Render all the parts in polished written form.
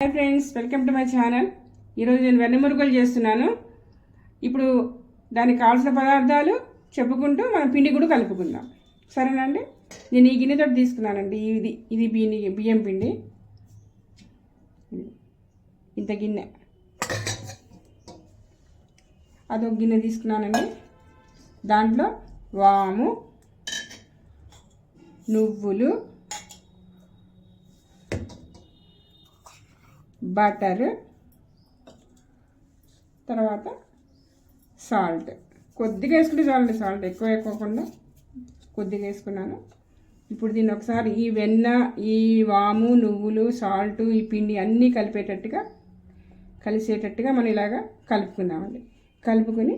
Hi friends, welcome to my channel. ఈరోజు నేను వెన్న మురుకులు చేస్తున్నాను. ఇప్పుడు దానికి కావాల్సిన పదార్థాలు చెప్పుకుంటూ మనం పిండి కూడా కలుపుకుందాం. సరేనండి. నేను ఈ గిన్నెతో తీసుకున్నానండి. ఇది బియ్యం పిండి. ఇంత గిన్నె, అదొక గిన్నె తీసుకున్నానండి. దాంట్లో వాము, నువ్వులు, బటర్, తర్వాత సాల్ట్. కొద్దిగా వేసుకుంటే చాలండి. సాల్ట్ ఎక్కువ వేసుకోకుండా కొద్దిగా వేసుకున్నాను. ఇప్పుడు దీన్ని ఒకసారి ఈ వెన్న, ఈ వాము, నువ్వులు, సాల్ట్, ఈ పిండి అన్నీ కలిసేటట్టుగా మనం ఇలాగా కలుపుకుందామండి. కలుపుకొని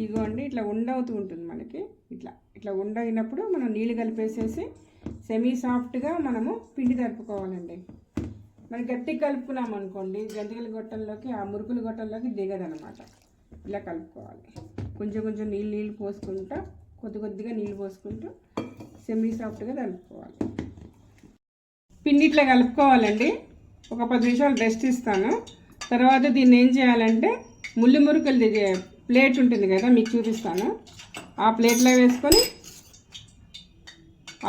ఇదిగోండి ఇట్లా ఉండవుతూ ఉంటుంది మనకి. ఇట్లా ఉండ అయినప్పుడు మనం నీళ్ళు కలిపేసేసి సెమీ సాఫ్ట్గా మనము పిండి తడుపుకోవాలండి. మనం గట్టిగా కలుపుకున్నాం అనుకోండి, జంతికల గొట్టంలోకి, ఆ మురుకుల గొట్టంలోకి దిగదనమాట. ఇలా కలుపుకోవాలి. కొంచెం నీళ్ళు పోసుకుంటా, కొద్దిగా నీళ్ళు పోసుకుంటూ సెమీ సాఫ్ట్గా కలుపుకోవాలి. పిండి ఇట్లా కలుపుకోవాలండి. ఒక 10 నిమిషాలు రెస్ట్ ఇస్తాను. తర్వాత దీన్ని ఏం చేయాలంటే, ముళ్ళు మురుకులు ప్లేట్ ఉంటుంది కదా, మీకు చూపిస్తాను. ఆ ప్లేట్లో వేసుకొని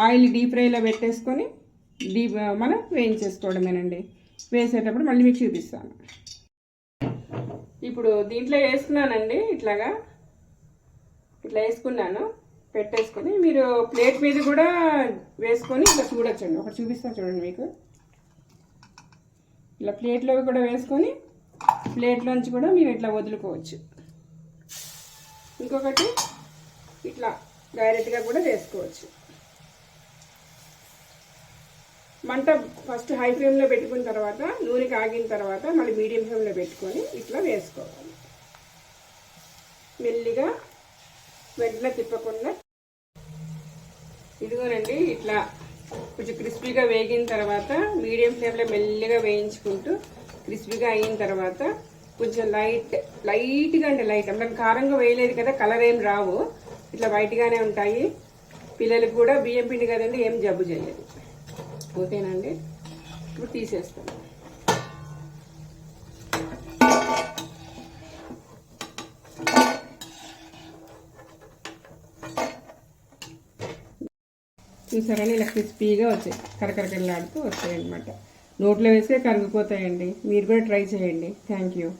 ఆయిల్ డీప్ ఫ్రైలో పెట్టేసుకొని మనం వేయించేసుకోవడమేనండి. వేసేటప్పుడు మళ్ళీ మీకు చూపిస్తాను. ఇప్పుడు దీంట్లో వేసుకున్నానండి. ఇట్లా వేసుకున్నాను. పెట్టేసుకొని మీరు ప్లేట్ మీద కూడా వేసుకొని ఇట్లా చూడొచ్చండి. ఒకటి చూపిస్తాను చూడండి మీకు. ఇలా ప్లేట్లో కూడా వేసుకొని ప్లేట్లోంచి కూడా మీరు ఇట్లా వదులుకోవచ్చు. ఇంకొకటి ఇట్లా డైరెక్ట్గా కూడా వేసుకోవచ్చు. మంట ఫస్ట్ హై ఫ్లేమ్లో పెట్టుకున్న తర్వాత, నూనె కాగిన తర్వాత మళ్ళీ మీడియం ఫ్లేమ్లో పెట్టుకొని ఇట్లా వేసుకోవాలి. మెల్లిగా వెంటనే తిప్పకుండా. ఇదిగోనండి ఇట్లా కొంచెం క్రిస్పీగా వేగిన తర్వాత మీడియం ఫ్లేమ్లో మెల్లిగా వేయించుకుంటూ క్రిస్పీగా అయిన తర్వాత కొంచెం లైట్గా అంటే అంటే కారంగా వేయలేదు కదా, కలర్ ఏం రావు, ఇట్లా వైట్గానే ఉంటాయి. పిల్లలకు కూడా బియ్యం పిండి కదండి, ఏం జబ్బు చేయలేదు. ఓకేనండి. ఇప్పుడు తీసేస్తాను. చూసారని ఇలా క్రిస్పీగా వచ్చాయి, కరకరకరలాడుతూ వస్తాయి అన్నమాట. నోట్లో వేస్తే కరిగిపోతాయండి. మీరు కూడా ట్రై చేయండి. Thank you.